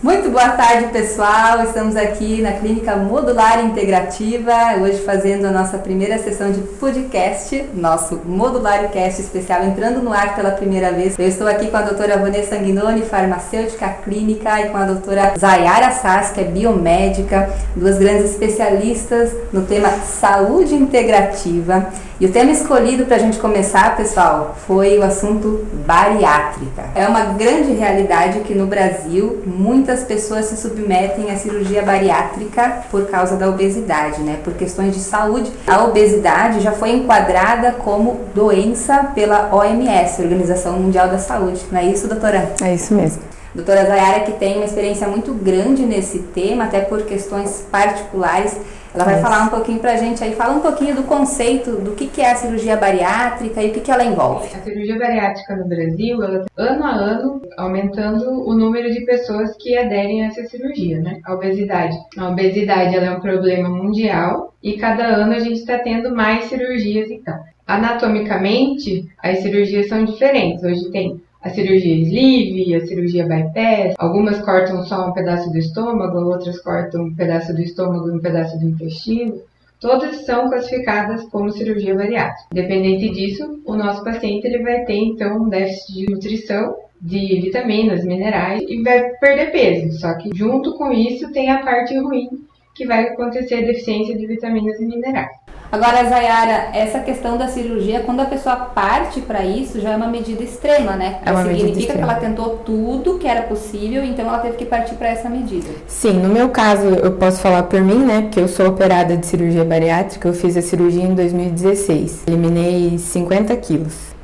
Muito boa tarde, pessoal. Estamos aqui na Clínica Modular Integrativa, hoje fazendo a nossa primeira sessão de podcast, nosso Modularcast especial entrando no ar pela primeira vez. Eu estou aqui com a doutora Vanessa Sanguinoni, farmacêutica clínica, e com a doutora Zayara Sass, que é biomédica, duas grandes especialistas no tema saúde integrativa. E o tema escolhido para a gente começar, pessoal, foi o assunto bariátrica. É uma grande realidade que no Brasil muitas pessoas se submetem à cirurgia bariátrica por causa da obesidade, né? Por questões de saúde. A obesidade já foi enquadrada como doença pela OMS, Organização Mundial da Saúde. Não é isso, doutora? É isso mesmo. Doutora Zayara, que tem uma experiência muito grande nesse tema, até por questões particulares, ela vai falar um pouquinho pra gente aí, fala um pouquinho do conceito do que é a cirurgia bariátrica e o que ela envolve. A cirurgia bariátrica no Brasil, ela ano a ano aumentando o número de pessoas que aderem a essa cirurgia, né? A obesidade. A obesidade, ela é um problema mundial e cada ano a gente está tendo mais cirurgias, então. Anatomicamente, as cirurgias são diferentes. Hoje tem a cirurgia sleeve, a cirurgia bypass, algumas cortam só um pedaço do estômago, outras cortam um pedaço do estômago e um pedaço do intestino. Todas são classificadas como cirurgia bariátrica. Independente disso, o nosso paciente ele vai ter então um déficit de nutrição, de vitaminas, minerais e vai perder peso. Só que junto com isso tem a parte ruim, que vai acontecer a deficiência de vitaminas e minerais. Agora, Zayara, essa questão da cirurgia, quando a pessoa parte para isso, já é uma medida extrema, né? É uma medida significa extrema. Que ela tentou tudo que era possível, então ela teve que partir para essa medida. Sim, no meu caso, eu posso falar por mim, né? Porque eu sou operada de cirurgia bariátrica, eu fiz a cirurgia em 2016. Eliminei 50 quilos.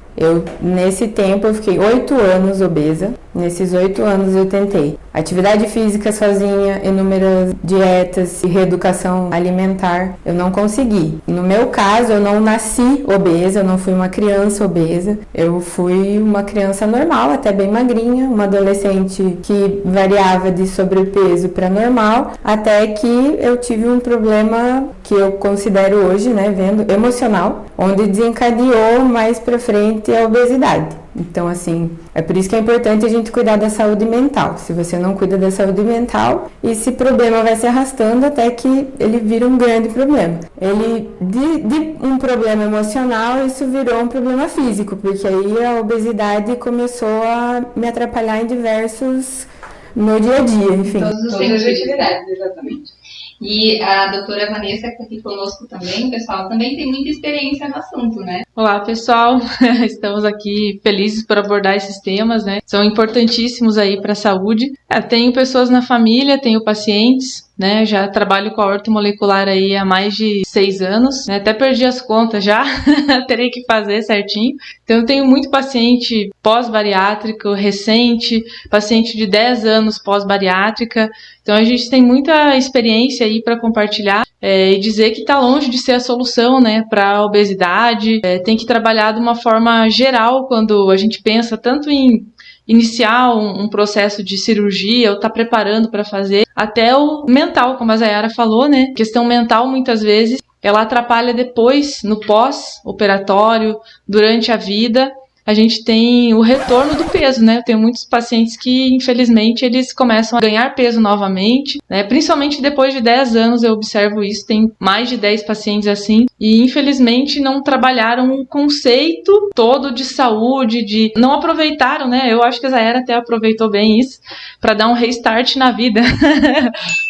Nesse tempo, eu fiquei 8 anos obesa. Nesses 8 anos eu tentei atividade física sozinha, inúmeras dietas e reeducação alimentar. Eu não consegui. No meu caso, eu não nasci obesa, eu não fui uma criança obesa. Eu fui uma criança normal, até bem magrinha, uma adolescente que variava de sobrepeso para normal, até que eu tive um problema que eu considero hoje, né, vendo, emocional, onde desencadeou mais pra frente a obesidade. Então, assim, é por isso que é importante a gente cuidar da saúde mental. Se você não cuida da saúde mental, esse problema vai se arrastando até que ele vira um grande problema. De um problema emocional, isso virou um problema físico, porque aí a obesidade começou a me atrapalhar em diversos, no dia a dia, enfim. Todas as atividades, exatamente. E a doutora Vanessa, que está aqui conosco também, pessoal, também tem muita experiência no assunto, né? Olá, pessoal. Estamos aqui felizes por abordar esses temas, né? São importantíssimos aí para a saúde. Tenho pessoas na família, tenho pacientes, né? Já trabalho com a ortomolecular aí há mais de 6 anos, né? Até perdi as contas já, terei que fazer certinho. Então, eu tenho muito paciente pós-bariátrico, recente, paciente de 10 anos pós-bariátrica. Então, a gente tem muita experiência aí para compartilhar e dizer que está longe de ser a solução, né, para a obesidade. Tem que trabalhar de uma forma geral quando a gente pensa tanto em iniciar um processo de cirurgia ou tá preparando para fazer, até o mental, como a Zayara falou, né? A questão mental, muitas vezes, ela atrapalha depois, no pós-operatório, durante a vida. A gente tem o retorno do peso, né? Eu tenho muitos pacientes que, infelizmente, eles começam a ganhar peso novamente, né? Principalmente depois de 10 anos eu observo isso, tem mais de 10 pacientes assim, e infelizmente não trabalharam um conceito todo de saúde, não aproveitaram, né? Eu acho que a Zayara até aproveitou bem isso, para dar um restart na vida,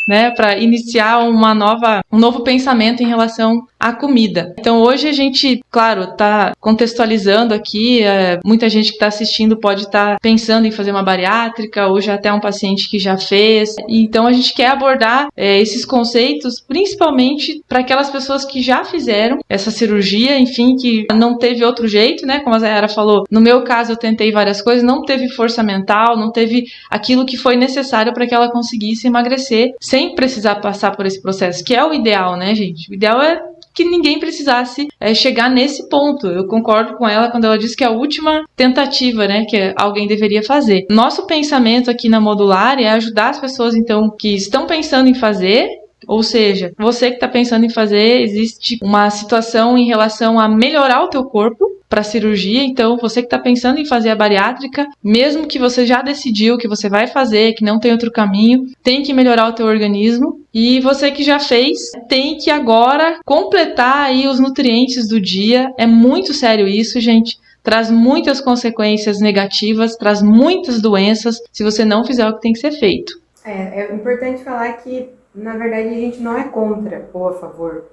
né? Para iniciar um novo pensamento em relação à comida. Então hoje a gente, claro, tá contextualizando aqui, muita gente que está assistindo pode estar pensando em fazer uma bariátrica ou já até um paciente que já fez. Então a gente quer abordar esses conceitos principalmente para aquelas pessoas que já fizeram essa cirurgia, enfim, que não teve outro jeito, né? Como a Zayara falou, no meu caso eu tentei várias coisas, não teve força mental, não teve aquilo que foi necessário para que ela conseguisse emagrecer sem precisar passar por esse processo, que é o ideal, né, gente? O ideal é que ninguém precisasse chegar nesse ponto. Eu concordo com ela quando ela diz que é a última tentativa, né, que alguém deveria fazer. Nosso pensamento aqui na Modular é ajudar as pessoas, então, que estão pensando em fazer, ou seja, você que está pensando em fazer, existe uma situação em relação a melhorar o teu corpo, para cirurgia. Então, você que está pensando em fazer a bariátrica, mesmo que você já decidiu que você vai fazer, que não tem outro caminho, tem que melhorar o teu organismo. E você que já fez, tem que agora completar aí os nutrientes do dia. É muito sério isso, gente. Traz muitas consequências negativas, traz muitas doenças se você não fizer o que tem que ser feito. É importante falar que, na verdade, a gente não é contra ou a favor.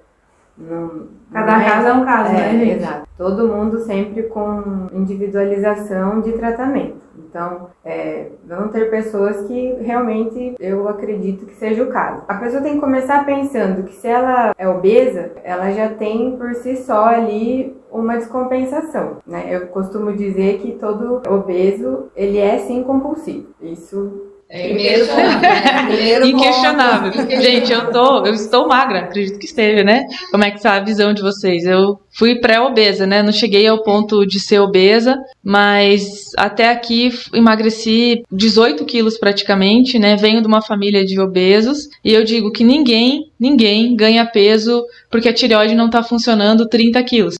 Cada caso é um caso, né, gente? Exato. Todo mundo sempre com individualização de tratamento. Então, vão ter pessoas que realmente eu acredito que seja o caso. A pessoa tem que começar pensando que se ela é obesa, ela já tem por si só ali uma descompensação, né? Eu costumo dizer que todo obeso, ele é sim compulsivo. Isso Inquestionável. Gente, eu estou magra, acredito que esteja, né? Como é que tá a visão de vocês? Eu fui pré-obesa, né? Não cheguei ao ponto de ser obesa, mas até aqui emagreci 18 quilos praticamente, né? Venho de uma família de obesos e eu digo que ninguém ganha peso porque a tireoide não tá funcionando 30 quilos.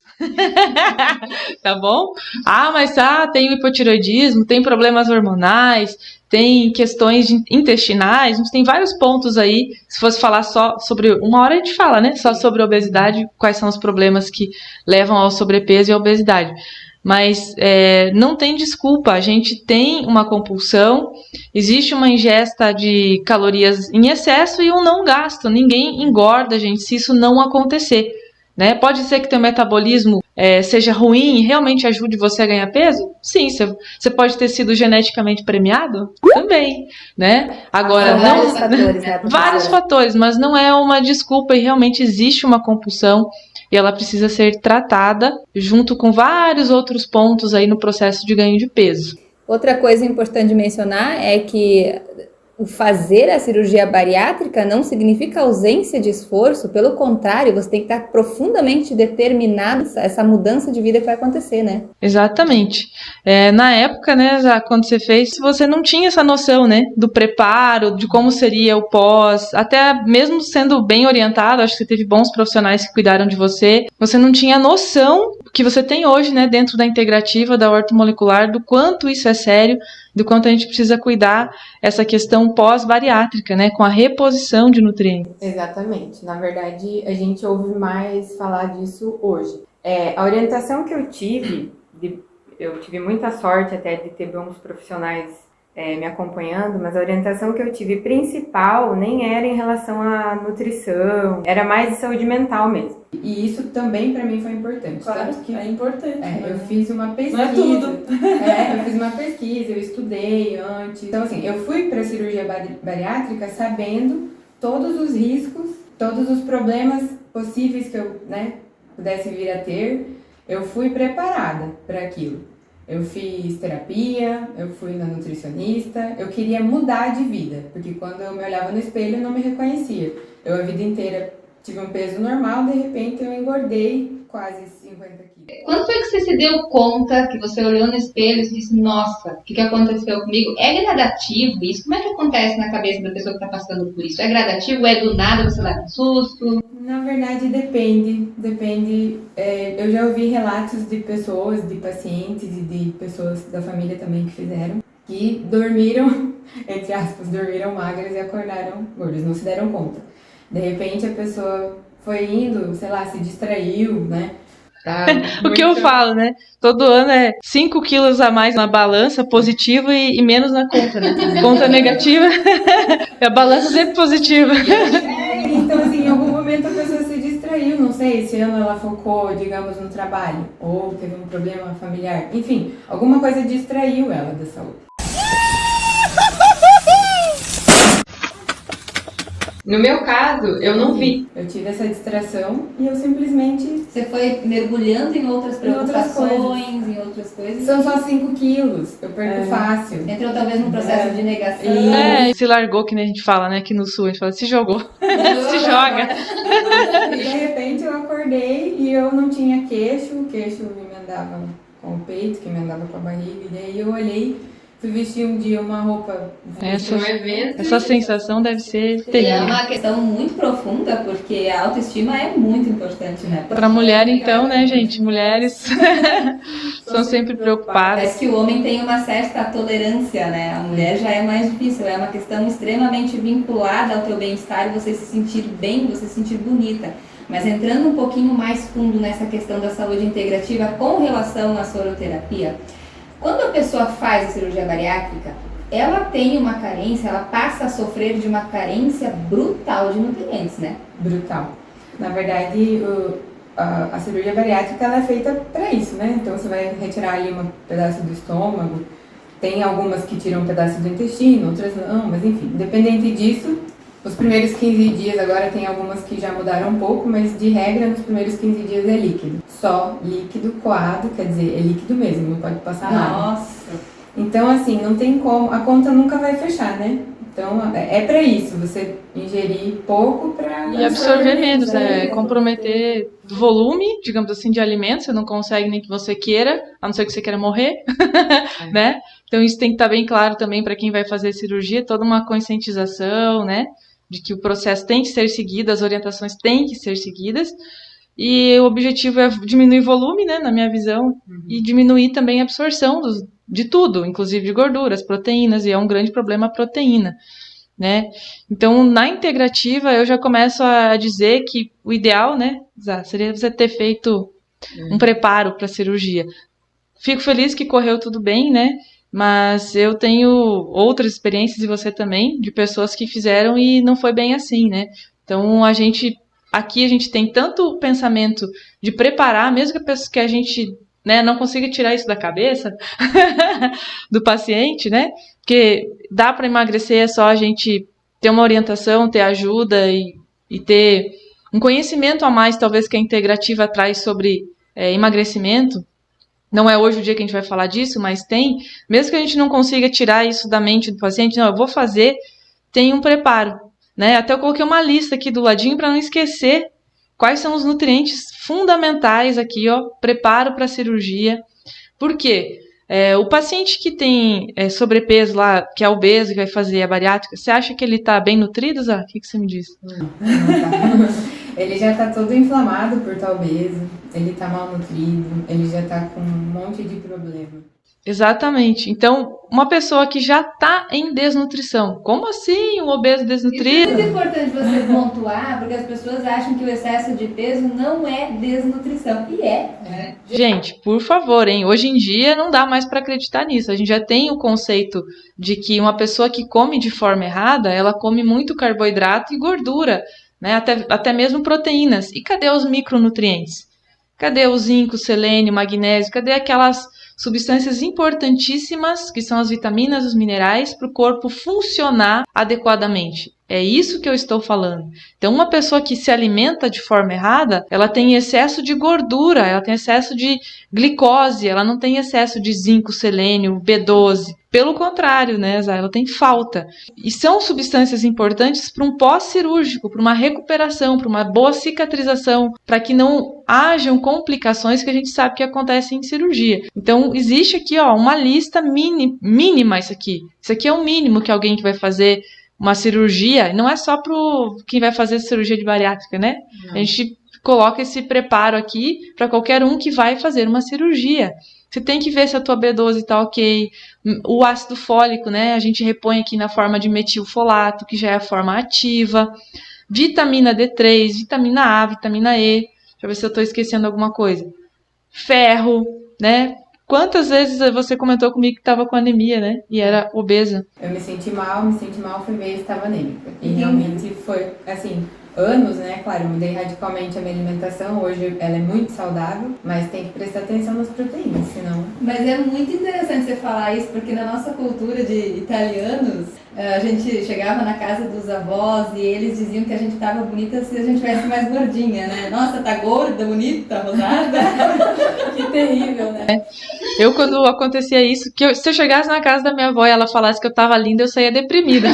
Tá bom? Mas tem hipotireoidismo, tem problemas hormonais, tem questões intestinais, a gente tem vários pontos aí. Se fosse falar só sobre... Uma hora a gente fala, né? Só sobre obesidade, quais são os problemas que levam ao sobrepeso e à obesidade. Mas não tem desculpa, a gente tem uma compulsão, existe uma ingesta de calorias em excesso e um não gasto. Ninguém engorda, gente, se isso não acontecer. Né? Pode ser que teu metabolismo seja ruim e realmente ajude você a ganhar peso? Sim, você pode ter sido geneticamente premiado? Também, né? Agora, vários fatores, né, vários fatores, mas não é uma desculpa e realmente existe uma compulsão e ela precisa ser tratada junto com vários outros pontos aí no processo de ganho de peso. Outra coisa importante de mencionar é que o fazer a cirurgia bariátrica não significa ausência de esforço, pelo contrário, você tem que estar profundamente determinado essa mudança de vida que vai acontecer, né? Exatamente. Na época, né, quando você fez, você não tinha essa noção, né, do preparo, de como seria o pós, até mesmo sendo bem orientado, acho que você teve bons profissionais que cuidaram de você não tinha noção que você tem hoje, né, dentro da integrativa, da ortomolecular, do quanto isso é sério, do quanto a gente precisa cuidar essa questão pós-bariátrica, né, com a reposição de nutrientes. Exatamente. Na verdade, a gente ouve mais falar disso hoje. A orientação que eu tive muita sorte até de ter bons profissionais me acompanhando, mas a orientação que eu tive principal nem era em relação à nutrição, era mais de saúde mental mesmo. E isso também para mim foi importante. Claro, tanto que é importante. Eu fiz uma pesquisa. Não é tudo. Eu fiz uma pesquisa, eu estudei antes. Então, assim, eu fui para a cirurgia bariátrica sabendo todos os riscos, todos os problemas possíveis que eu, pudesse vir a ter. Eu fui preparada para aquilo. Eu fiz terapia, eu fui na nutricionista, eu queria mudar de vida, porque quando eu me olhava no espelho eu não me reconhecia. Eu a vida inteira tive um peso normal, de repente eu engordei quase 50 quilos. Quando foi que você se deu conta, que você olhou no espelho e disse, nossa, o que aconteceu comigo? É gradativo isso? Como é que acontece na cabeça da pessoa que está passando por isso? É gradativo? É do nada você leva um susto? Na verdade, depende. Eu já ouvi relatos de pessoas, de pacientes e de pessoas da família também que fizeram, que dormiram, entre aspas, dormiram magras e acordaram gordas, não se deram conta. De repente a pessoa foi indo, sei lá, se distraiu, né? O que eu falo, né? Todo ano é 5 quilos a mais na balança positiva e menos na conta, né? Conta negativa, a balança sempre positiva. Então, assim, em algum momento a pessoa se distraiu, não sei, esse ano ela focou, digamos, no trabalho, ou teve um problema familiar, enfim, alguma coisa distraiu ela da saúde. No meu caso, eu não vi. Eu tive essa distração e eu simplesmente... Você foi mergulhando em outras preocupações, em outras coisas. São só 5 quilos, eu perco fácil. Entrou talvez num processo de negação. Se largou, que nem a gente fala, né? Aqui no sul, a gente fala, se jogou. Se joga. E de repente eu acordei e eu não tinha queixo, o queixo me emendava com o peito, que emendava com a barriga. E daí eu olhei fui vestir um dia uma roupa, Essa, Um evento. essa sensação deve ser E é terrível. uma questão muito profunda, porque a autoestima é muito importante, né? Pra mulher, então, né, gente? Mulheres são sempre preocupadas. Parece que o homem tem uma certa tolerância, né? A mulher já é mais difícil, é uma questão extremamente vinculada ao teu bem-estar e você se sentir bem, você se sentir bonita. Mas entrando um pouquinho mais fundo nessa questão da saúde integrativa com relação à soroterapia, quando a pessoa faz a cirurgia bariátrica, ela tem uma carência, ela passa a sofrer de uma carência brutal de nutrientes, né? brutal. Na verdade, a cirurgia bariátrica ela é feita para isso, né? Então você vai retirar ali um pedaço do estômago, tem algumas que tiram um pedaço do intestino, outras não, mas enfim, independente disso, os primeiros 15 dias, agora tem algumas que já mudaram um pouco, mas de regra nos primeiros 15 dias é líquido. Só líquido coado, quer dizer, é líquido mesmo, não pode passar nada. Nossa! Então assim, não tem como, a conta nunca vai fechar, né? Então é pra isso, você ingerir pouco pra E absorver menos, comprometer volume, digamos assim, de alimentos, você não consegue nem que você queira, a não ser que você queira morrer, né? Então isso tem que estar bem claro também para quem vai fazer cirurgia, toda uma conscientização, né? De que o processo tem que ser seguido, as orientações têm que ser seguidas, e o objetivo é diminuir volume, né, na minha visão, e diminuir também a absorção de tudo, inclusive de gorduras, proteínas, e é um grande problema a proteína, né? Então, na integrativa, eu já começo a dizer que o ideal, né, Zá, seria você ter feito um preparo para a cirurgia. Fico feliz que correu tudo bem, né? Mas eu tenho outras experiências, e você também, de pessoas que fizeram e não foi bem assim, né? Então, aqui a gente tem tanto o pensamento de preparar, mesmo que a gente, né, não consiga tirar isso da cabeça do paciente, né? Porque dá para emagrecer, é só a gente ter uma orientação, ter ajuda e ter um conhecimento a mais, talvez, que a integrativa traz sobre emagrecimento. Não é hoje o dia que a gente vai falar disso, mas tem. Mesmo que a gente não consiga tirar isso da mente do paciente, não, eu vou fazer, tem um preparo, né? Até eu coloquei uma lista aqui do ladinho para não esquecer quais são os nutrientes fundamentais aqui, ó, preparo para a cirurgia. Por quê? O paciente que tem sobrepeso lá, que é obeso, que vai fazer a bariátrica, você acha que ele está bem nutrido, Zá? O que você me diz? Não tá. Ele já tá todo inflamado por estar obeso, ele tá mal nutrido, ele já tá com um monte de problema. Exatamente. Então, uma pessoa que já está em desnutrição. Como assim um obeso desnutrido? É muito importante você pontuar, porque as pessoas acham que o excesso de peso não é desnutrição. E é. Gente, por favor, hein? Hoje em dia não dá mais para acreditar nisso. A gente já tem o conceito de que uma pessoa que come de forma errada, ela come muito carboidrato e gordura, né? Até mesmo proteínas. E cadê os micronutrientes? Cadê o zinco, selênio, magnésio? Cadê aquelas substâncias importantíssimas, que são as vitaminas, os minerais, para o corpo funcionar adequadamente? É isso que eu estou falando. Então, uma pessoa que se alimenta de forma errada, ela tem excesso de gordura, ela tem excesso de glicose, ela não tem excesso de zinco, selênio, B12. Pelo contrário, né, Zá? Ela tem falta. E são substâncias importantes para um pós-cirúrgico, para uma recuperação, para uma boa cicatrização, para que não hajam complicações que a gente sabe que acontecem em cirurgia. Então, existe aqui, ó, uma lista mínima isso aqui. Isso aqui é o mínimo que alguém que vai fazer uma cirurgia, não é só para quem vai fazer cirurgia de bariátrica, né? Não. A gente coloca esse preparo aqui para qualquer um que vai fazer uma cirurgia. Você tem que ver se a tua B12 está ok. O ácido fólico, né? A gente repõe aqui na forma de metilfolato, que já é a forma ativa. Vitamina D3, vitamina A, vitamina E. Deixa eu ver se eu estou esquecendo alguma coisa. Ferro, né? Quantas vezes você comentou comigo que estava com anemia, né? E era obesa. Eu me senti mal, fui ver e estava anêmica. E realmente foi, assim, anos, né? Claro, eu mudei radicalmente a minha alimentação. Hoje ela é muito saudável, mas tem que prestar atenção nas proteínas, senão... Mas é muito interessante você falar isso, porque na nossa cultura de italianos, a gente chegava na casa dos avós e eles diziam que a gente estava bonita se a gente tivesse mais gordinha, né? Nossa, tá gorda, bonita, rosada. Que terrível, né? Eu, quando acontecia isso, se eu chegasse na casa da minha avó e ela falasse que eu tava linda, eu saía deprimida.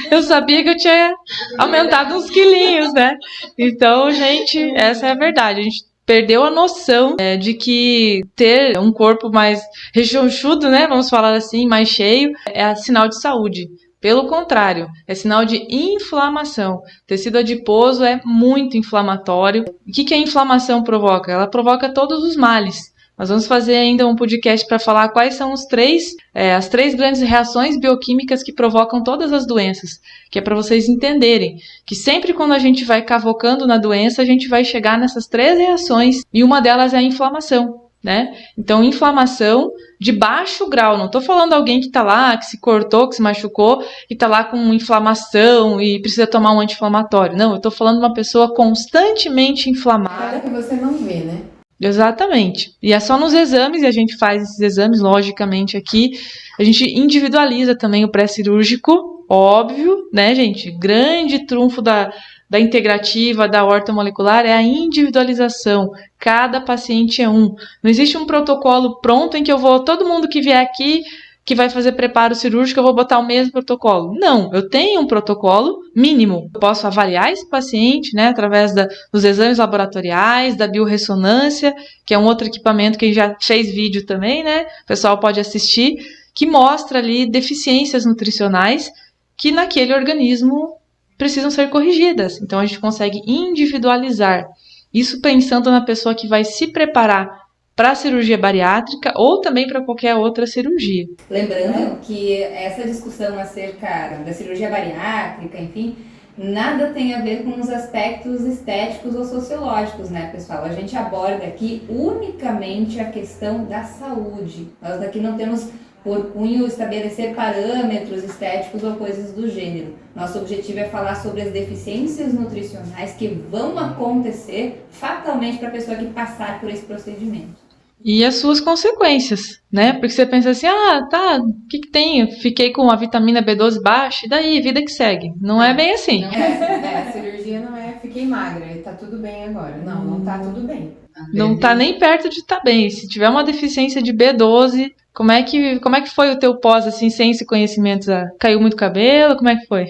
Eu sabia que eu tinha aumentado uns quilinhos, né? Então, gente, essa é a verdade. A gente perdeu a noção de que ter um corpo mais rechonchudo, né, vamos falar assim, mais cheio, é sinal de saúde. Pelo contrário, é sinal de inflamação. Tecido adiposo é muito inflamatório. O que a inflamação provoca? Ela provoca todos os males. Nós vamos fazer ainda um podcast para falar quais são as três grandes reações bioquímicas que provocam todas as doenças, que é para vocês entenderem que sempre quando a gente vai cavocando na doença, a gente vai chegar nessas 3 reações e uma delas é a inflamação, né? Então, inflamação de baixo grau, não estou falando alguém que está lá, que se cortou, que se machucou, que está lá com inflamação e precisa tomar um anti-inflamatório. Não, eu estou falando de uma pessoa constantemente inflamada. Que você não vê, né? Exatamente. E é só nos exames, e a gente faz esses exames, logicamente, aqui. A gente individualiza também o pré-cirúrgico, óbvio, né, gente? Grande trunfo da integrativa, da ortomolecular, é a individualização. Cada paciente é um. Não existe um protocolo pronto em que todo mundo que vier aqui, que vai fazer preparo cirúrgico, eu vou botar o mesmo protocolo. Não, eu tenho um protocolo mínimo. Eu posso avaliar esse paciente, né, através dos exames laboratoriais, da biorressonância, que é um outro equipamento que a gente já fez vídeo também, né, o pessoal pode assistir, que mostra ali deficiências nutricionais que naquele organismo precisam ser corrigidas. Então a gente consegue individualizar. Isso pensando na pessoa que vai se preparar para a cirurgia bariátrica ou também para qualquer outra cirurgia. Lembrando que essa discussão acerca da cirurgia bariátrica, enfim, nada tem a ver com os aspectos estéticos ou sociológicos, né, pessoal? A gente aborda aqui unicamente a questão da saúde. Nós daqui não temos por cunho estabelecer parâmetros estéticos ou coisas do gênero. Nosso objetivo é falar sobre as deficiências nutricionais que vão acontecer fatalmente para a pessoa que passar por esse procedimento. E as suas consequências, né? Porque você pensa assim, o que tem? Eu fiquei com a vitamina B12 baixa, e daí, vida que segue. Não é bem assim. Não é, a cirurgia não é fiquei magra, tá tudo bem agora. Não tá tudo bem. Não tá nem perto de estar bem. Se tiver uma deficiência de B12, como é que foi o teu pós, assim, sem esse conhecimento? Caiu muito cabelo? Como é que foi?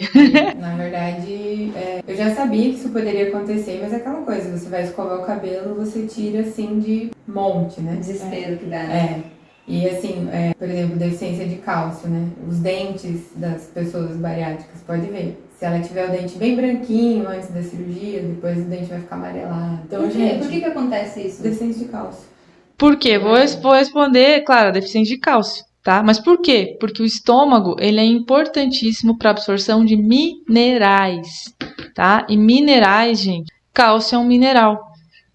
Na verdade, eu já sabia que isso poderia acontecer, mas é aquela coisa, você vai escovar o cabelo, você tira, assim, de monte, né? Desespero que dá, né? E assim, por exemplo, deficiência de cálcio, né? Os dentes das pessoas bariátricas, pode ver. Se ela tiver o dente bem branquinho antes da cirurgia, depois o dente vai ficar amarelado. Então, Por que acontece isso? Deficiência de cálcio. Por quê? Vou responder, claro, deficiência de cálcio, tá? Mas por quê? Porque o estômago, ele é importantíssimo para absorção de minerais, tá? E minerais, gente, cálcio é um mineral,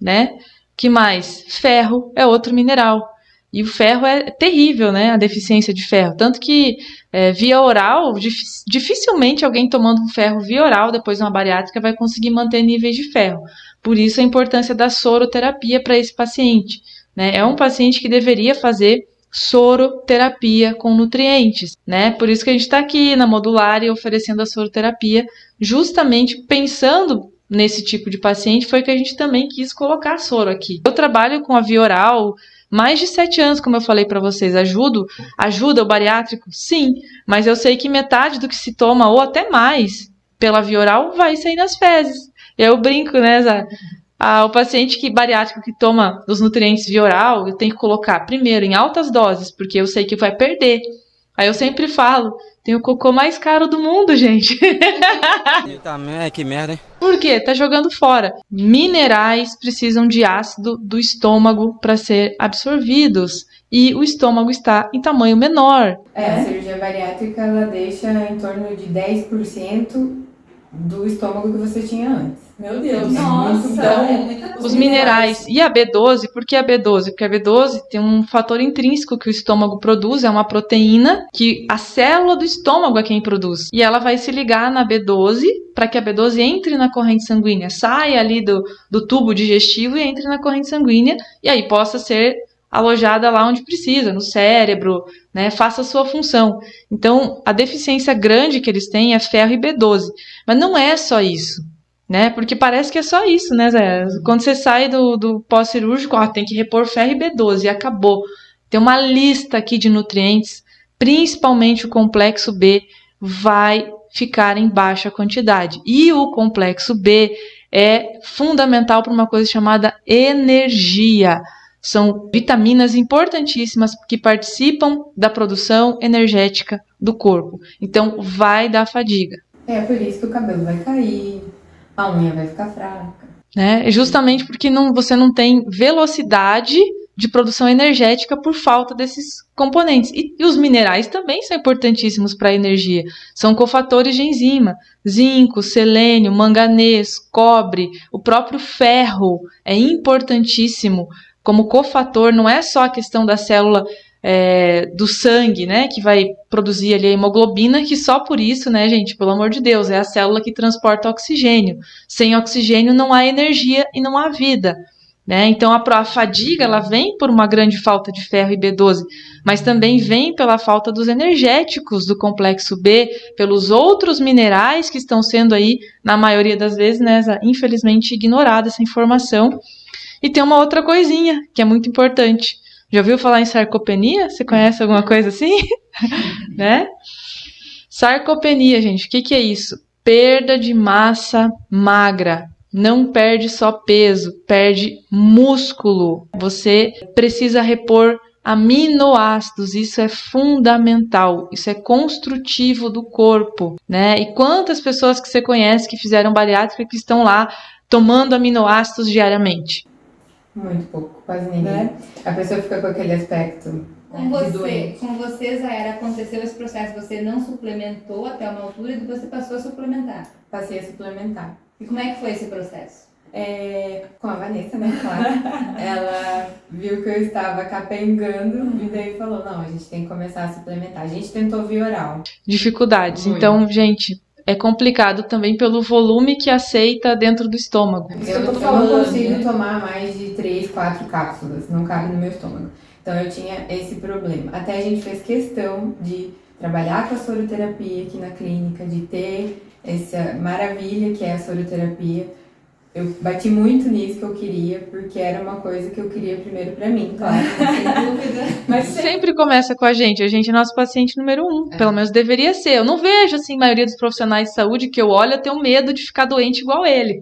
né? Que mais? Ferro é outro mineral. E o ferro é terrível, né? A deficiência de ferro. Tanto que via oral, dificilmente alguém tomando um ferro via oral depois de uma bariátrica vai conseguir manter níveis de ferro. Por isso a importância da soroterapia para esse paciente, né? É um paciente que deveria fazer soroterapia com nutrientes, né? Por isso que a gente está aqui na Modular e oferecendo a soroterapia, justamente pensando nesse tipo de paciente, foi que a gente também quis colocar soro aqui. Eu trabalho com a via oral mais de 7 anos, como eu falei para vocês. Ajuda o bariátrico? Sim, mas eu sei que metade do que se toma, ou até mais, pela via oral, vai sair nas fezes. Eu brinco, né, Zé? O paciente bariátrico que toma os nutrientes via oral, eu tenho que colocar primeiro em altas doses, porque eu sei que vai perder. Aí eu sempre falo, tem o cocô mais caro do mundo, gente. Que merda, hein? Por quê? Tá jogando fora. Minerais precisam de ácido do estômago para ser absorvidos. E o estômago está em tamanho menor. A cirurgia bariátrica, ela deixa em torno de 10% do estômago que você tinha antes. Meu Deus, nossa, então, os minerais. E a B12, por que a B12? Porque a B12 tem um fator intrínseco que o estômago produz, é uma proteína que a célula do estômago é quem produz. E ela vai se ligar na B12 para que a B12 entre na corrente sanguínea, saia ali do tubo digestivo e entre na corrente sanguínea e aí possa ser alojada lá onde precisa, no cérebro, né, faça a sua função. Então, a deficiência grande que eles têm é ferro e B12. Mas não é só isso, né? Porque parece que é só isso, né, Zé? Quando você sai do pós-cirúrgico, tem que repor ferro e B12 e acabou. Tem uma lista aqui de nutrientes, principalmente o complexo B, vai ficar em baixa quantidade. E o complexo B é fundamental para uma coisa chamada energia. São vitaminas importantíssimas que participam da produção energética do corpo. Então, vai dar fadiga. É por isso que o cabelo vai cair, a unha vai ficar fraca. Né? Justamente porque você não tem velocidade de produção energética por falta desses componentes. E os minerais também são importantíssimos para a energia. São cofatores de enzima. Zinco, selênio, manganês, cobre, o próprio ferro é importantíssimo como cofator. Não é só a questão da célula do sangue, né, que vai produzir ali a hemoglobina, que só por isso, né, gente, pelo amor de Deus, é a célula que transporta oxigênio. Sem oxigênio não há energia e não há vida. Né? Então a fadiga ela vem por uma grande falta de ferro e B12, mas também vem pela falta dos energéticos do complexo B, pelos outros minerais que estão sendo aí, na maioria das vezes, né, infelizmente ignorada essa informação. E tem uma outra coisinha que é muito importante. Já ouviu falar em sarcopenia? Você conhece alguma coisa assim? Né? Sarcopenia, gente, o que é isso? Perda de massa magra. Não perde só peso, perde músculo. Você precisa repor aminoácidos, isso é fundamental, isso é construtivo do corpo, né? E quantas pessoas que você conhece que fizeram bariátrica que estão lá tomando aminoácidos diariamente? Muito pouco, quase ninguém. Né? A pessoa fica com aquele aspecto Com você, Zahara, aconteceu esse processo, você não suplementou até uma altura e você passou a suplementar. Passei a suplementar. E como é que foi esse processo? Com a Vanessa, né, claro. Ela viu que eu estava capengando e daí falou, não, a gente tem que começar a suplementar. A gente tentou via oral. Dificuldades. Muito. Então, gente, é complicado também pelo volume que aceita dentro do estômago. Eu não consigo tomar mais de 3, 4 cápsulas, não cabe no meu estômago. Então eu tinha esse problema. Até a gente fez questão de trabalhar com a soroterapia aqui na clínica, de ter essa maravilha que é a soroterapia. Eu bati muito nisso que eu queria, porque era uma coisa que eu queria primeiro pra mim, claro, sem dúvida. Mas Sempre começa com a gente é nosso paciente número 1, pelo menos deveria ser. Eu não vejo, assim, a maioria dos profissionais de saúde que eu olho, eu tenho medo de ficar doente igual ele,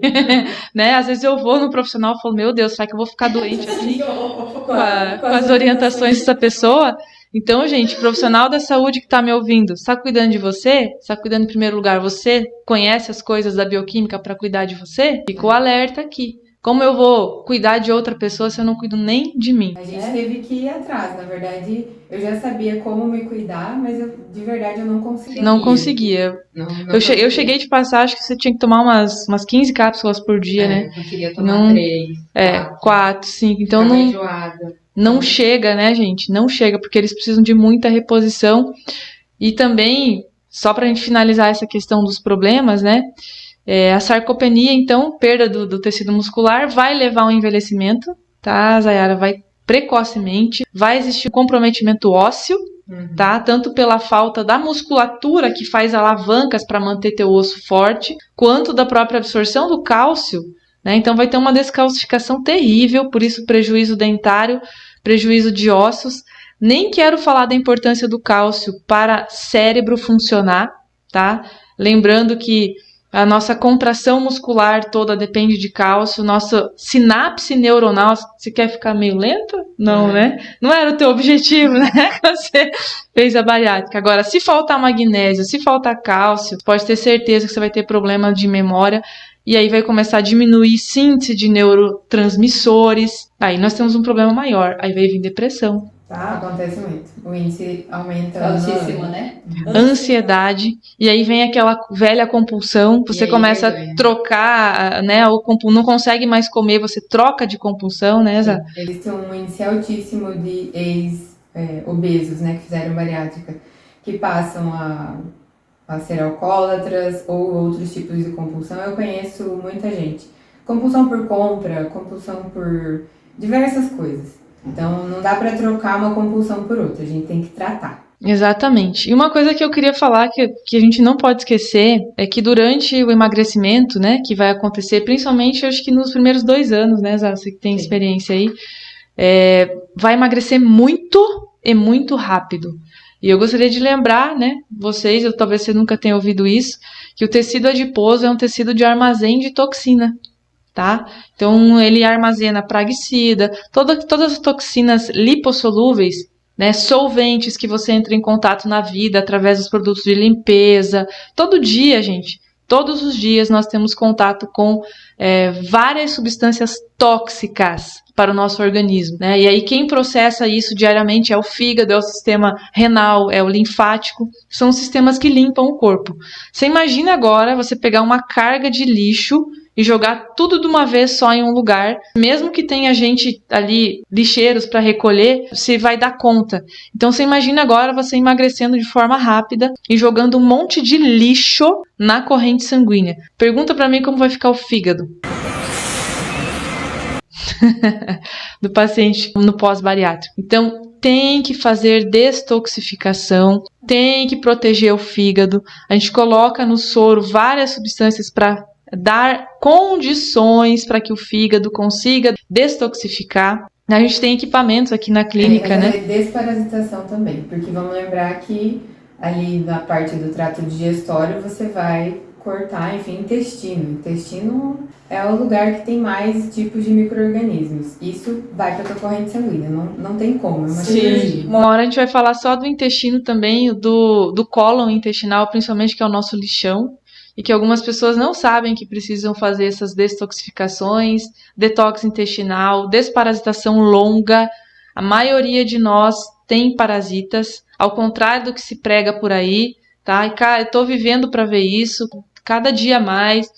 né? Às vezes eu vou no profissional e falo, meu Deus, será que eu vou ficar doente assim, com as orientações dessa pessoa? Então, gente, profissional da saúde que está me ouvindo, está cuidando de você? Está cuidando em primeiro lugar? Você conhece as coisas da bioquímica para cuidar de você? Ficou alerta aqui. Como eu vou cuidar de outra pessoa se eu não cuido nem de mim? a gente teve que ir atrás. Na verdade, eu já sabia como me cuidar, mas de verdade eu não conseguia. Não conseguia. Eu cheguei de passar, acho que você tinha que tomar umas 15 cápsulas por dia, né? Eu conseguia tomar 3, 4, 5. Então Tava não... enjoada. Não chega, né, gente? Não chega, porque eles precisam de muita reposição. E também, só para a gente finalizar essa questão dos problemas, né? A sarcopenia, então, perda do tecido muscular, vai levar ao envelhecimento, tá, Zahara? Vai precocemente, vai existir comprometimento ósseo, tá? Tanto pela falta da musculatura que faz alavancas para manter teu osso forte, quanto da própria absorção do cálcio. Né? Então vai ter uma descalcificação terrível, por isso prejuízo dentário, prejuízo de ossos. Nem quero falar da importância do cálcio para cérebro funcionar, tá? Lembrando que a nossa contração muscular toda depende de cálcio, nossa sinapse neuronal, você quer ficar meio lenta? Não, né? Não era o teu objetivo, né? Quando você fez a bariátrica. Agora, se faltar magnésio, se faltar cálcio, pode ter certeza que você vai ter problema de memória. E aí vai começar a diminuir síntese de neurotransmissores. Aí nós temos um problema maior. Aí vai vir depressão. Tá? Acontece muito. O índice aumenta. Altíssimo, né? Ansiedade. E aí vem aquela velha compulsão. Você começa a trocar, né? Ou não consegue mais comer, você troca de compulsão, né, Zá? Eles têm um índice altíssimo de ex-obesos, né? Que fizeram bariátrica. Que passam a ser alcoólatras ou outros tipos de compulsão. Eu conheço muita gente. Compulsão por compra, compulsão por diversas coisas. Então, não dá para trocar uma compulsão por outra, a gente tem que tratar. Exatamente. E uma coisa que eu queria falar que a gente não pode esquecer é que durante o emagrecimento, né, que vai acontecer, principalmente acho que nos primeiros 2 anos, né, Zá, você que tem experiência aí, vai emagrecer muito e muito rápido. E eu gostaria de lembrar, né, vocês, talvez você nunca tenha ouvido isso, que o tecido adiposo é um tecido de armazém de toxina. tá? Então, ele armazena praguicida, todas as toxinas lipossolúveis, né, solventes que você entra em contato na vida através dos produtos de limpeza. Todo dia, gente, todos os dias nós temos contato com várias substâncias tóxicas para o nosso organismo, né? E aí quem processa isso diariamente é o fígado, é o sistema renal, é o linfático, são os sistemas que limpam o corpo. Você imagina agora você pegar uma carga de lixo e jogar tudo de uma vez só em um lugar, mesmo que tenha gente ali, lixeiros para recolher, você vai dar conta. Então você imagina agora você emagrecendo de forma rápida e jogando um monte de lixo na corrente sanguínea. Pergunta para mim como vai ficar o fígado do paciente no pós-bariátrico. Então tem que fazer detoxificação, tem que proteger o fígado. A gente coloca no soro várias substâncias para dar condições para que o fígado consiga detoxificar. A gente tem equipamentos aqui na clínica, né? Desparasitação também, porque vamos lembrar que ali na parte do trato digestório você vai cortar, enfim, intestino. Intestino é o lugar que tem mais tipos de micro-organismos. Isso vai para a tua corrente sanguínea, não tem como, é uma cirurgia. Uma hora a gente vai falar só do intestino também, do cólon intestinal, principalmente, que é o nosso lixão. E que algumas pessoas não sabem que precisam fazer essas detoxificações, detox intestinal, desparasitação longa. A maioria de nós tem parasitas, ao contrário do que se prega por aí, tá? E eu tô vivendo para ver isso, cada dia mais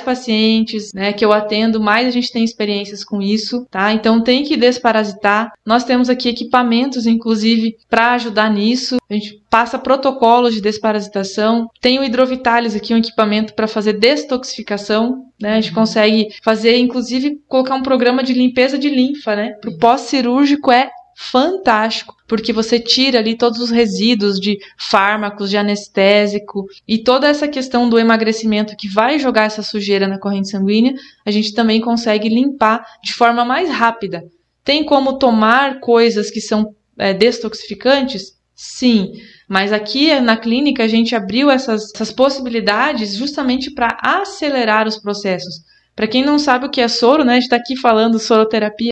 pacientes, né, que eu atendo, mais a gente tem experiências com isso, tá? Então tem que desparasitar. Nós temos aqui equipamentos, inclusive, para ajudar nisso. A gente passa protocolos de desparasitação. Tem o Hidrovitalis aqui, um equipamento para fazer detoxificação, né? A gente consegue fazer, inclusive, colocar um programa de limpeza de linfa, né? Pro pós-cirúrgico é fantástico, porque você tira ali todos os resíduos de fármacos, de anestésico e toda essa questão do emagrecimento que vai jogar essa sujeira na corrente sanguínea, a gente também consegue limpar de forma mais rápida. Tem como tomar coisas que são detoxificantes? Sim, mas aqui na clínica a gente abriu essas possibilidades justamente para acelerar os processos. Para quem não sabe o que é soro, né, a gente está aqui falando soroterapia,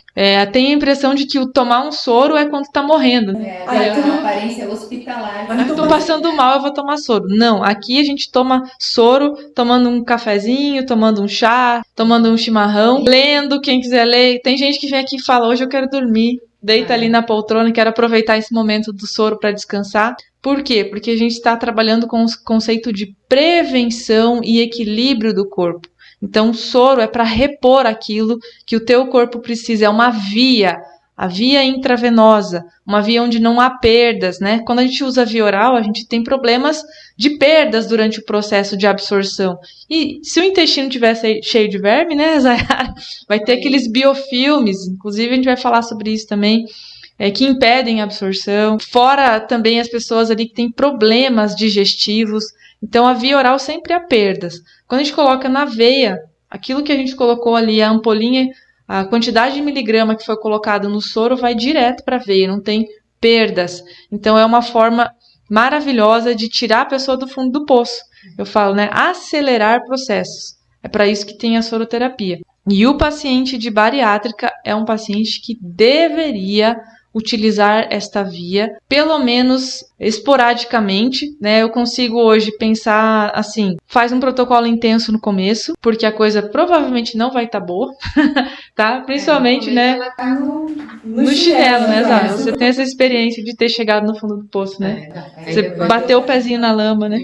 tem a impressão de que o tomar um soro é quando está morrendo. Né? Tem uma aparência hospitalar. Estou passando mal, eu vou tomar soro. Não, aqui a gente toma soro tomando um cafezinho, tomando um chá, tomando um chimarrão, lendo, quem quiser ler. Tem gente que vem aqui e fala, hoje eu quero dormir, deita ali na poltrona e quero aproveitar esse momento do soro para descansar. Por quê? Porque a gente está trabalhando com o conceito de prevenção e equilíbrio do corpo. Então, o soro é para repor aquilo que o teu corpo precisa. É uma via, a via intravenosa, uma via onde não há perdas, né? Quando a gente usa via oral, a gente tem problemas de perdas durante o processo de absorção. E se o intestino estiver cheio de verme, né, Zayara, vai ter aqueles biofilmes, inclusive a gente vai falar sobre isso também, que impedem a absorção. Fora também as pessoas ali que têm problemas digestivos. Então, a via oral sempre há perdas. Quando a gente coloca na veia, aquilo que a gente colocou ali, a ampolinha, a quantidade de miligrama que foi colocado no soro vai direto para a veia, não tem perdas. Então, é uma forma maravilhosa de tirar a pessoa do fundo do poço. Eu falo, né? Acelerar processos. É para isso que tem a soroterapia. E o paciente de bariátrica é um paciente que deveria utilizar esta via, pelo menos esporadicamente, né? Eu consigo hoje pensar assim, faz um protocolo intenso no começo, porque a coisa provavelmente não vai estar boa, tá? Principalmente, né? Ela tá no chinelo, né? Exato. Você tem essa experiência de ter chegado no fundo do poço, né? Você bateu o pezinho na lama, né?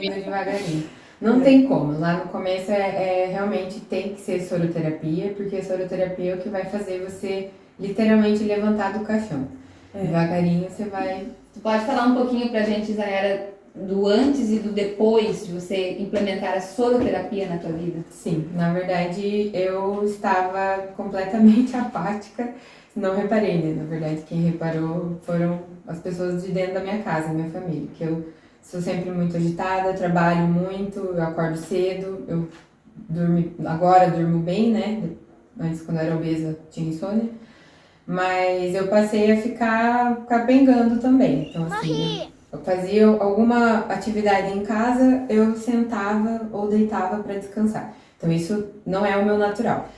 Devagarinho. Não tem como. Lá no começo realmente tem que ser soroterapia, porque a soroterapia é o que vai fazer você literalmente levantar do caixão. Devagarinho você vai... Tu pode falar um pouquinho pra gente, Zayara, do antes e do depois de você implementar a soroterapia na tua vida? Sim, na verdade eu estava completamente apática, não reparei, né? Na verdade quem reparou foram as pessoas de dentro da minha casa, minha família, que eu sou sempre muito agitada, trabalho muito, eu acordo cedo, eu agora durmo bem, né? Antes, quando eu era obesa, tinha insônia. Mas eu passei a ficar capengando também. Então, assim, eu fazia alguma atividade em casa, eu sentava ou deitava para descansar. Então isso não é o meu natural.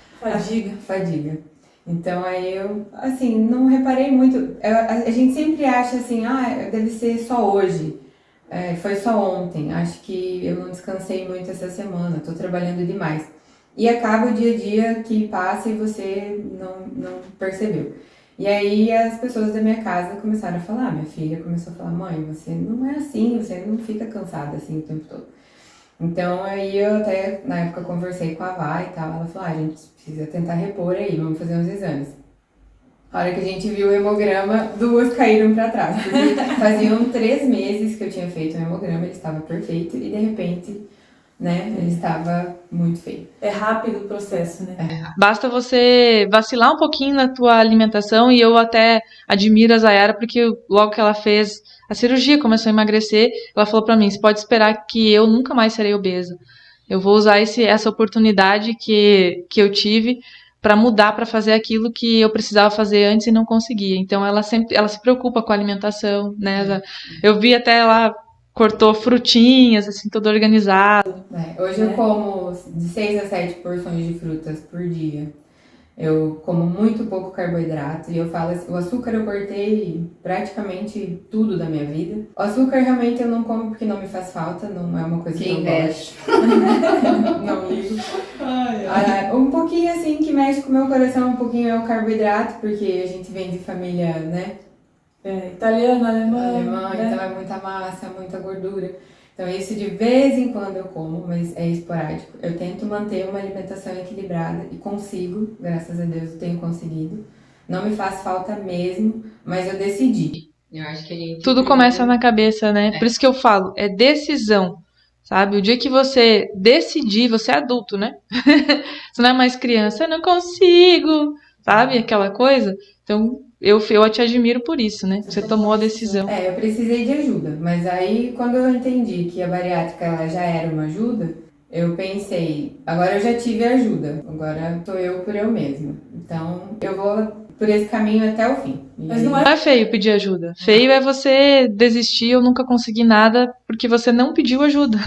Fadiga. Então aí eu, assim, não reparei muito. A gente sempre acha assim, deve ser só hoje. Foi só ontem. Acho que eu não descansei muito essa semana. Tô trabalhando demais. E acaba o dia a dia que passa e você não percebeu. E aí as pessoas da minha casa começaram a falar, minha filha começou a falar, mãe, você não é assim, você não fica cansada assim o tempo todo. Então aí eu até, na época, conversei com a Vá e tal, ela falou, a gente precisa tentar repor aí, vamos fazer uns exames. A hora que a gente viu o hemograma, 2 caíram pra trás, porque faziam 3 meses que eu tinha feito o hemograma, ele estava perfeito e de repente, né, ele estava muito feio. É rápido o processo, né? Basta você vacilar um pouquinho na tua alimentação, e eu até admiro a Zayara, porque logo que ela fez a cirurgia, começou a emagrecer, ela falou pra mim, você pode esperar que eu nunca mais serei obesa. Eu vou usar essa oportunidade que eu tive para mudar, para fazer aquilo que eu precisava fazer antes e não conseguia. Então ela se preocupa com a alimentação, né? Eu vi até ela cortou frutinhas, assim, tudo organizado. Hoje eu como de 6 a 7 porções de frutas por dia. Eu como muito pouco carboidrato e eu falo assim, o açúcar eu cortei praticamente tudo da minha vida. O açúcar realmente eu não como porque não me faz falta, não é uma coisa que eu gosto. Não ligo. Um pouquinho assim que mexe com o meu coração, um pouquinho é o carboidrato, porque a gente vem de família, né? Italiano, alemão, né? Então é muita massa, muita gordura. Então isso de vez em quando eu como, mas é esporádico. Eu tento manter uma alimentação equilibrada e consigo, graças a Deus eu tenho conseguido. Não me faz falta mesmo, mas eu decidi. Eu acho que a gente Tudo começa na cabeça, né? Por isso que eu falo, é decisão, sabe? O dia que você decidir, você é adulto, né? Você não é mais criança, eu não consigo, sabe? Aquela coisa. Então, eu te admiro por isso, né? Você tomou a decisão. Eu precisei de ajuda, mas aí quando eu entendi que a bariátrica ela já era uma ajuda, eu pensei, agora eu já tive ajuda, agora tô eu por eu mesma. Então, eu vou por esse caminho até o fim. Mas não Não é feio pedir ajuda. Feio é você desistir ou nunca conseguir nada porque você não pediu ajuda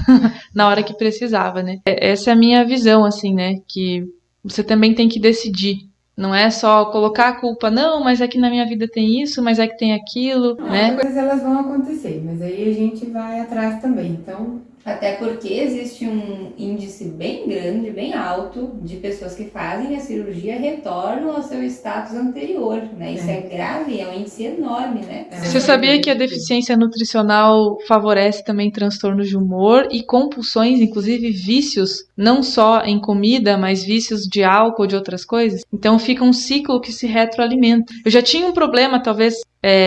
na hora que precisava, né? Essa é a minha visão, assim, né? Que você também tem que decidir. Não é só colocar a culpa, não, mas é que na minha vida tem isso, mas é que tem aquilo, né? As coisas elas vão acontecer, mas aí a gente vai atrás também. Então, Até porque existe um índice bem grande, bem alto, de pessoas que fazem a cirurgia e retornam ao seu status anterior, né? Isso é grave, é um índice enorme, né? Você sabia que a deficiência nutricional favorece também transtornos de humor e compulsões, inclusive vícios, não só em comida, mas vícios de álcool, de outras coisas? Então fica um ciclo que se retroalimenta. Eu já tinha um problema, talvez,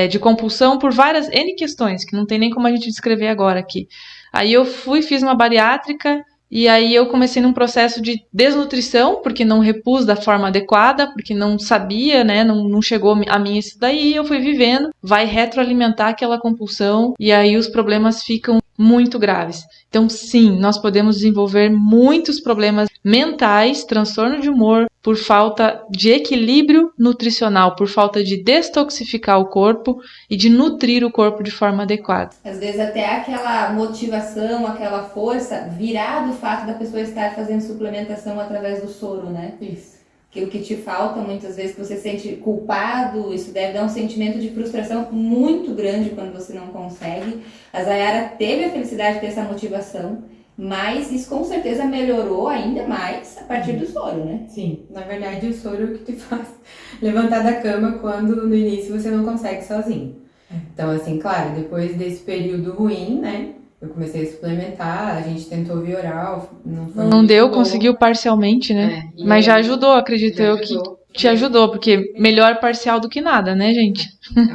de compulsão por várias N questões, que não tem nem como a gente descrever agora aqui. Aí eu fiz uma bariátrica e aí eu comecei num processo de desnutrição, porque não repus da forma adequada, porque não sabia, né, não chegou a mim isso daí, eu fui vivendo, vai retroalimentar aquela compulsão e aí os problemas ficam muito graves. Então, sim, nós podemos desenvolver muitos problemas mentais, transtorno de humor, por falta de equilíbrio nutricional, por falta de destoxificar o corpo e de nutrir o corpo de forma adequada. Às vezes até aquela motivação, aquela força virá do fato da pessoa estar fazendo suplementação através do soro, né? isso. Aquilo que te falta, muitas vezes, que você se sente culpado, isso deve dar um sentimento de frustração muito grande quando você não consegue. A Zayara teve a felicidade de ter essa motivação, mas isso com certeza melhorou ainda mais a partir do soro, né? Sim, na verdade o soro é o que te faz levantar da cama quando no início você não consegue sozinho. Então, assim, claro, depois desse período ruim, né? Eu comecei a suplementar, a gente tentou via oral, não foi Não muito deu, bom. conseguiu parcialmente, né? Mas já ajudou, acredito eu, que te ajudou, porque melhor parcial do que nada, né, gente?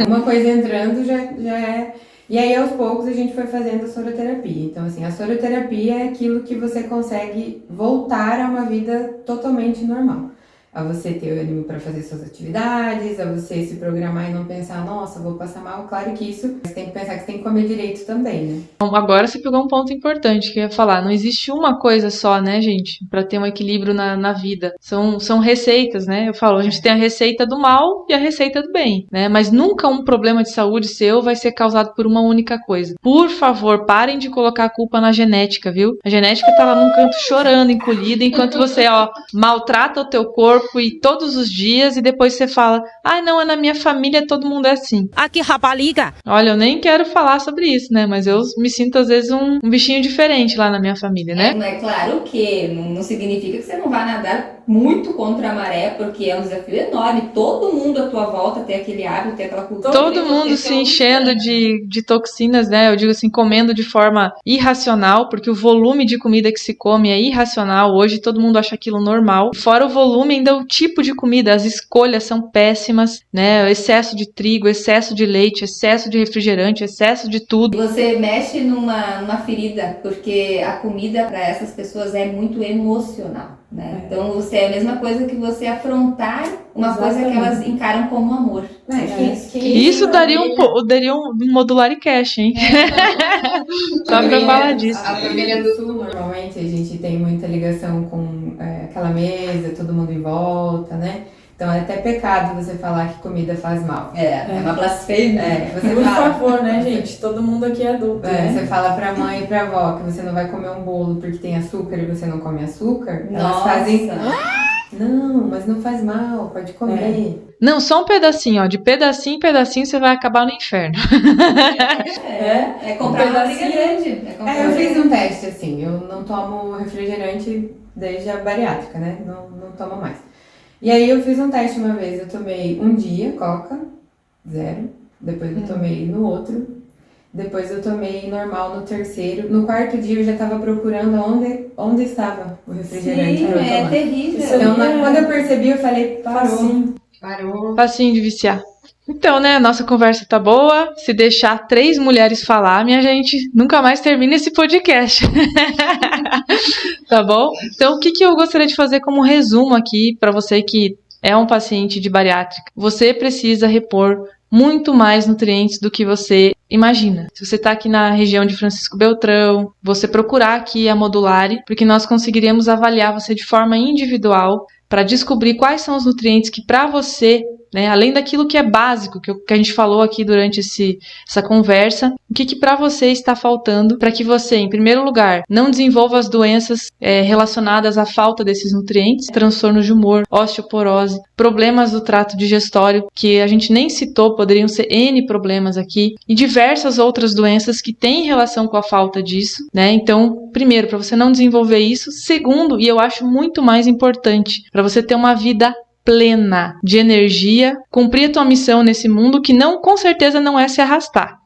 Uma coisa entrando já é... E aí, aos poucos, a gente foi fazendo a soroterapia. Então, assim, a soroterapia é aquilo que você consegue voltar a uma vida totalmente normal. a você ter ânimo para fazer suas atividades, a você se programar e não pensar, nossa, vou passar mal. Claro que isso, você tem que pensar que você tem que comer direito também, né? Agora você pegou um ponto importante que eu ia falar. Não existe uma coisa só, né, gente? Pra ter um equilíbrio na vida. São receitas, né? Eu falo, a gente tem a receita do mal e a receita do bem, né? Mas nunca um problema de saúde seu vai ser causado por uma única coisa. Por favor, parem de colocar a culpa na genética, viu? A genética tá lá num canto chorando, encolhida, enquanto você, maltrata o teu corpo e todos os dias e depois você fala, não, é na minha família, todo mundo é assim. Aqui, rapaliga! Olha, eu nem quero falar sobre isso, né? Mas eu me sinto, às vezes, um bichinho diferente lá na minha família, né? É claro que não significa que você não vai nadar muito contra a maré, porque é um desafio enorme. Todo mundo à tua volta tem aquele hábito, tem aquela cultura. Todo mundo se enchendo de toxinas, né? Eu digo assim, comendo de forma irracional, porque o volume de comida que se come é irracional. Hoje todo mundo acha aquilo normal. Fora o volume, ainda o tipo de comida, as escolhas são péssimas, né? Excesso de trigo, excesso de leite, excesso de refrigerante, excesso de tudo. Você mexe numa ferida, porque a comida para essas pessoas é muito emocional, né? Então você é a mesma coisa que você afrontar uma coisa que elas encaram como amor. Isso daria um Modularicast, hein? Só pra falar disso. A família do Sul, normalmente, a gente tem muita ligação com aquela mesa, todo mundo em volta, né? Então é até pecado você falar que comida faz mal. É uma blasfêmia. Por favor, né, gente? Todo mundo aqui é adulto, né? Você fala pra mãe e pra avó que você não vai comer um bolo porque tem açúcar e você não come açúcar. Nossa. Elas fazem... Não, mas não faz mal, pode comer. Não, só um pedacinho, de pedacinho em pedacinho você vai acabar no inferno. É comprar uma briga grande. Eu fiz um teste, assim, eu não tomo refrigerante desde a bariátrica, né? Não tomo mais. E aí eu fiz um teste uma vez, eu tomei um dia Coca, 0, depois eu tomei no outro, depois eu tomei normal no terceiro, no quarto dia eu já tava procurando onde estava o refrigerante. Sim, é terrível. Então, quando eu percebi, eu falei, Parou. Facinho de viciar. Então, né, a nossa conversa tá boa. Se deixar 3 mulheres falar, minha gente, nunca mais termina esse podcast. Tá bom? Então, o que eu gostaria de fazer como resumo aqui para você que é um paciente de bariátrica? Você precisa repor muito mais nutrientes do que você imagina. Se você está aqui na região de Francisco Beltrão, você procurar aqui a Modulari, porque nós conseguiremos avaliar você de forma individual para descobrir quais são os nutrientes que para você, né, além daquilo que é básico, que a gente falou aqui durante essa conversa, o que para você está faltando para que você, em primeiro lugar, não desenvolva as doenças relacionadas à falta desses nutrientes, transtornos de humor, osteoporose, problemas do trato digestório, que a gente nem citou, poderiam ser N problemas aqui, e diversas outras doenças que têm relação com a falta disso, né? Então, primeiro, para você não desenvolver isso. Segundo, e eu acho muito mais importante, para você ter uma vida plena de energia, cumprir a tua missão nesse mundo, que com certeza não é se arrastar.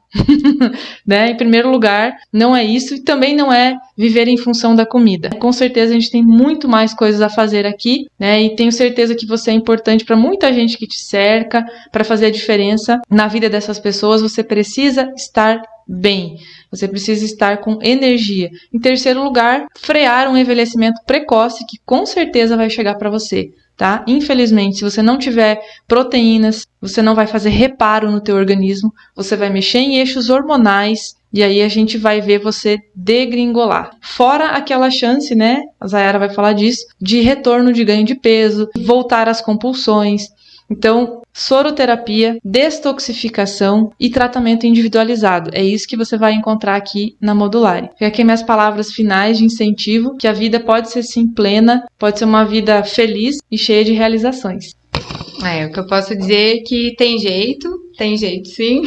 Né? Em primeiro lugar, não é isso, e também não é viver em função da comida. Com certeza a gente tem muito mais coisas a fazer aqui, né? E tenho certeza que você é importante para muita gente que te cerca, para fazer a diferença na vida dessas pessoas. Você precisa estar bem, você precisa estar com energia. Em terceiro lugar, frear um envelhecimento precoce, que com certeza vai chegar para você. Tá? Infelizmente, se você não tiver proteínas, você não vai fazer reparo no teu organismo, você vai mexer em eixos hormonais e aí a gente vai ver você degringolar. Fora aquela chance, né, a Zayara vai falar disso, de retorno de ganho de peso, voltar às compulsões. Então, soroterapia, destoxificação e tratamento individualizado. É isso que você vai encontrar aqui na Modulari. Fica aqui minhas palavras finais de incentivo, que a vida pode ser sim plena, pode ser uma vida feliz e cheia de realizações. O que eu posso dizer é que tem jeito sim.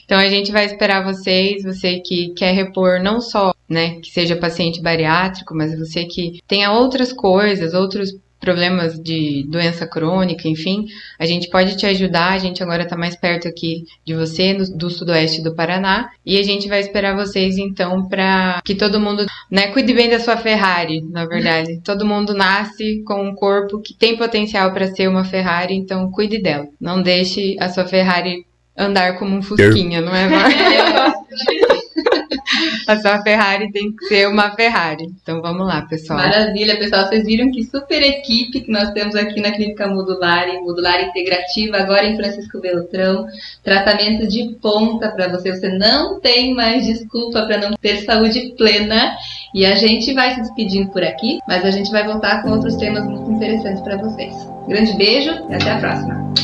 Então a gente vai esperar você que quer repor não só, né, que seja paciente bariátrico, mas você que tenha outras coisas, outros problemas de doença crônica, enfim, a gente pode te ajudar. A gente agora está mais perto aqui de você, do sudoeste do Paraná, e a gente vai esperar vocês então para que todo mundo, né, cuide bem da sua Ferrari, na verdade. Todo mundo nasce com um corpo que tem potencial para ser uma Ferrari, então cuide dela. Não deixe a sua Ferrari andar como um fusquinha, não é, Mar? A sua Ferrari tem que ser uma Ferrari. Então vamos lá, pessoal. Maravilha, pessoal. Vocês viram que super equipe que nós temos aqui na Clínica Modular Integrativa, agora em Francisco Beltrão. Tratamento de ponta para você. Você não tem mais desculpa para não ter saúde plena. E a gente vai se despedindo por aqui, mas a gente vai voltar com outros temas muito interessantes para vocês. Grande beijo e até a próxima.